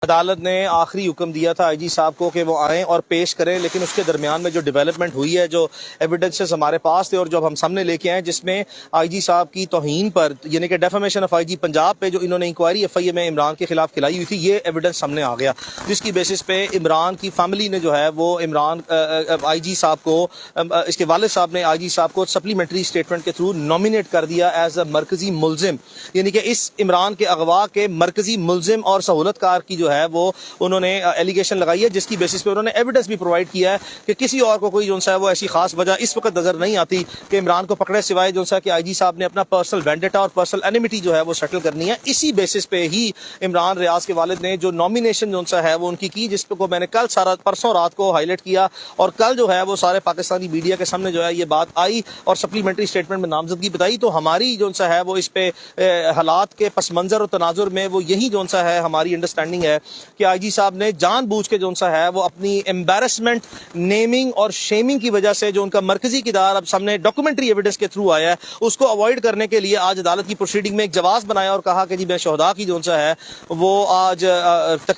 अदालत ने आखिरी हुक्म दिया था आईजी साहब को कि वो आएँ और पेश करें, लेकिन उसके दरमियान में जो डेवलपमेंट हुई है, जो एविडेंसेस हमारे पास थे और जो हम सामने लेके आए, जिसमें आईजी साहब की तौहीन पर यानी कि डेफामेशन ऑफ आईजी पंजाब पे जो इन्होंने इंक्वायरी एफआईए में इमरान के खिलाफ खिलाई हुई थी, ये एविडेंस सामने आ गया, जिसकी बेसिस पे इमरान की फैमिली ने जो है वो इमरान आईजी साहब को, इसके वालिद साहब ने आईजी साहब को सप्लीमेंट्री स्टेटमेंट के थ्रू नॉमिनेट कर दिया एज अ मरकजी मुलजिम, यानी कि इस इमरान के अगवा के मरकजी मुलजिम और सहूलतकार की जो है वो उन्होंने एलिगेशन लगाई है, जिसकी बेसिस पे उन्होंने एविडेंस भी प्रोवाइड किया है कि किसी और को कोई जो है वो ऐसी खास वजह इस वक्त नजर नहीं आती कि इमरान को पकड़े सिवाय जो है कि आईजी साहब ने अपना पर्सनल वेंडेटा और पर्सनल एनिमिटी जो है वो सेटल करनी है। इसी बेसिस पे ही इमरान रियाज के वालिद ने जो नॉमिनेशन जो है वो उनकी की, जिसको मैंने कल परसों रात को हाईलाइट किया और कल जो है वो सारे पाकिस्तानी मीडिया के सामने जो है ये बात आई और सप्लीमेंट्री स्टेटमेंट में नामजदगी बताई। तो हमारी जो है वो इस पे हालात के पस मंजर और तनाजुर में वो यही जो है हमारी अंडरस्टैंडिंग है कि आईजी साहब ने जानबूझ के जो है वो अपनी एम्बैरसमेंट, नेमिंग और शेमिंग की वजह से जो उनका मरकजी किरदार अब सामने डॉक्यूमेंट्री एविडेंस के थ्रू आया है, उसको अवॉइड करने के लिए आज अदालत की प्रोसीडिंग में एक जवाब बनाया और कहा कि जी मैं शहदा की जो है वो आज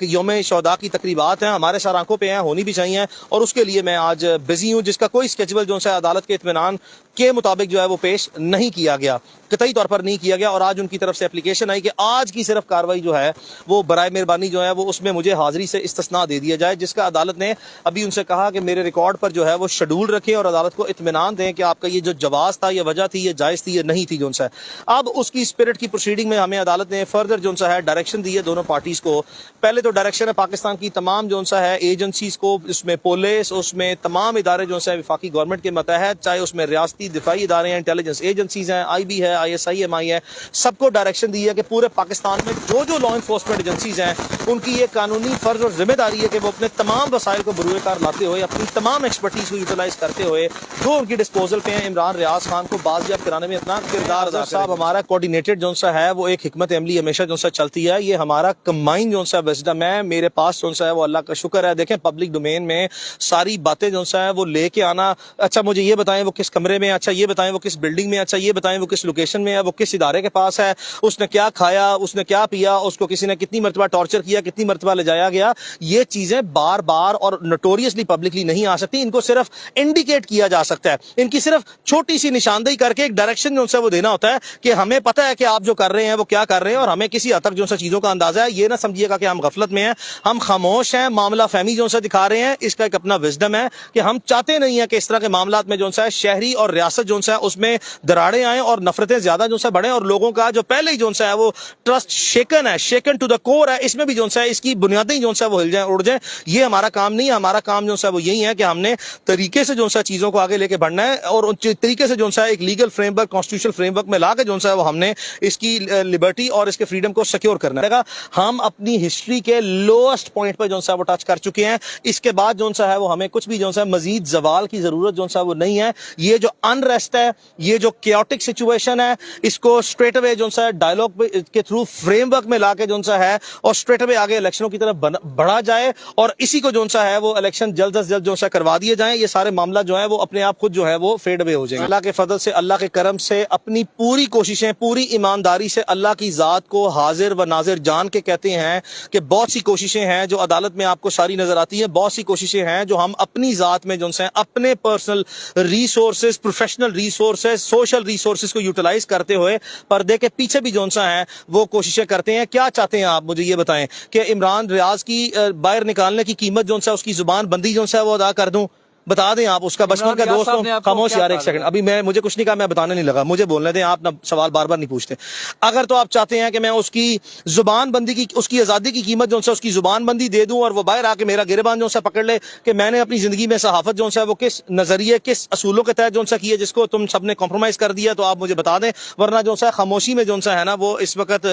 यौम शहदा की तकरीबात हैं, हमारे साथ आंखों पे हैं, होनी भी चाहिए और उसके लिए मैं आज बिजी हूँ, जिसका कोई स्केजुअल जो है अदालत के इत्मीनान के मुताबिक जो है वो पेश नहीं किया गया, कतई तौर पर नहीं किया गया। और आज उनकी तरफ से एप्लीकेशन आई कि आज की सिर्फ कार्रवाई जो है वो बराए मेहरबानी जो है वो उसमें मुझे हाजिरी से इस्तिस्ना दे दिया जाए, जिसका अदालत ने अभी उनसे कहा कि मेरे रिकॉर्ड पर जो है वो शेड्यूल रखें और अदालत को इत्मीनान दें कि आपका ये जो जवाब था, ये वजह थी, ये जायज़ थी, ये नहीं थी जो है। अब उसकी स्पिरिट की प्रोसीडिंग में हमें अदालत ने फर्दर जो है डायरेक्शन दी है दोनों पार्टीज को। पहले तो डायरेक्शन है पाकिस्तान की तमाम जो है एजेंसीज को, उसमें पुलिस, उसमें तमाम इदारे जो है वफाकी गवर्नमेंट के मतहत, चाहे उसमें रियासती दिफाई इदारे हैं, इंटेलिजेंस एजेंसीज हैं, IB है, ISI-MI है, सबको डायरेक्शन दी है कि पूरे पाकिस्तान में जो लॉ इन्फोर्समेंट एजेंसीज हैं उनकी ये कानूनी फर्ज और जिम्मेदारी है कि वो अपने तमाम वसाइल को बरूए कार लाते हुए, अपनी तमाम एक्सपर्टीज को यूटिलाइज करते हुए जो उनकी डिस्पोजल पे हैं, इमरान रियाज खान को बाजियाब कराने में अपना किरदार अदा साहब हमारा कोऑर्डिनेटेड जो है वो एक हिकमत अमली हमेशा जो चलती है, ये हमारा कंबाइन जो है विजडम है। मेरे पास जो है वो अल्लाह का शुक्र है, देखें पब्लिक डोमेन में सारी बातें जो है वो लेके आना, अच्छा मुझे ये बताएं वो किस कमरे में, अच्छा ये बताएं वो किस बिल्डिंग में, अच्छा ये बताएं वो किस लोकेशन में है, वो किस इदारे के पास है, उसने क्या खाया, उसने क्या पिया, उसको किसी ने कितनी मरतबा टॉर्चर किया, कितनी मरतबा ले जाया गया, ये चीजें बार बार और नोटोरियसली पब्लिकली नहीं आ सकती। इनको सिर्फ इंडिकेट किया जा सकता है, इनकी सिर्फ छोटी सी निशानदेही करके एक डायरेक्शन जो है वो देना होता है कि हमें पता है कि आप जो कर रहे हैं वो क्या कर रहे हैं और हमें किसी हद तक जो है चीजों का अंदाजा है। ये ना समझिएगा कि हम गफलत में हैं, हम खामोश हैं, मामला फहमी जो है दिखा रहे हैं। इसका एक अपना विजडम है कि हम चाहते नहीं है कि इस तरह के मामला में जो है शहरी और रियासत जो है उसमें दराड़े आए और नफरतें ज्यादा जो है बढ़े और लोगों का जो पहले ही जो है वो ट्रस्ट शेकन है, शेकन टू द कोर है, इसमें भी जो है इसकी बुनियादें जो है वो हिल जाए, उड़ जाए। ये हमारा काम नहीं है, हमारा काम जो है वो यही है कि हमने तरीके से जो है चीजों को आगे लेके बढ़ना है और उन तरीके से जो है एक लीगल फ्रेमवर्क, कॉन्स्टिट्यूशनल फ्रेमवर्क में लाके जो है वो हमने इसकी लिबर्टी और इसके फ्रीडम को सिक्योर करना है। हम अपनी हिस्ट्री के लोएस्ट पॉइंट पर जो है वो टच कर चुके हैं। इसके बाद जो है वो हमें कुछ भी जो है मजीद जवाल की जरूरत जो है वो नहीं है। ये जो अनरेस्ट है, ये जो क्योटिक सिचुएशन है, इसको स्ट्रेट अवे जो है डायलॉग के थ्रू फ्रेमवर्क में लाके जो है और स्ट्रेट अवे आगे इलेक्शनों की तरफ बढ़ा जाए और इसी को जो है वो इलेक्शन जल्द से जल्द जो है करवा दिए जाए। ये सारे मामला जो है वो अपने आप खुद जो है वो फेड अवे हो जाएंगे। अल्लाह के फजल से, अल्लाह के करम से, अपनी पूरी कोशिशें, पूरी ईमानदारी से अल्लाह की जात को हाजिर व नाजिर जान के कहते हैं कि बहुत सी कोशिशें हैं जो अदालत में आपको सारी नजर आती है, बहुत सी कोशिशें हैं जो हम अपनी जात में जो है अपने personal resources, professional resources, social resources को यूटिलाइज करते हुए पर्दे के पीछे भी जो है वो कोशिशें करते हैं। क्या चाहते हैं आप, मुझे ये बताएं कि इमरान रियाज की बाहर निकालने की कीमत जो है उसकी जुबान बंदी जो है वो अदा कर दूं? बता दें आप, उसका बचपन का दोस्त हो। खामोश यार, एक सेकंड, अभी मुझे कुछ नहीं कहा, मैं बताने नहीं लगा, मुझे बोलने दें, आप ना सवाल बार बार नहीं पूछते। अगर तो आप चाहते हैं कि मैं उसकी जुबान बंदी की, उसकी आजादी की कीमत जो है उसकी जुबान बंदी दे दूं और वो बाहर आके मेरा गिरबान जो है पकड़ ले कि मैंने अपनी जिंदगी में सहाफत जो है वो किस नजरिए, किस असूलों के तहत जो है की है, जिसको तुम सबने कॉम्प्रोमाइज कर दिया, तो आप मुझे बता दें, वरना जो है खामोशी में जो है ना वो इस वक्त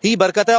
ही बरकत है।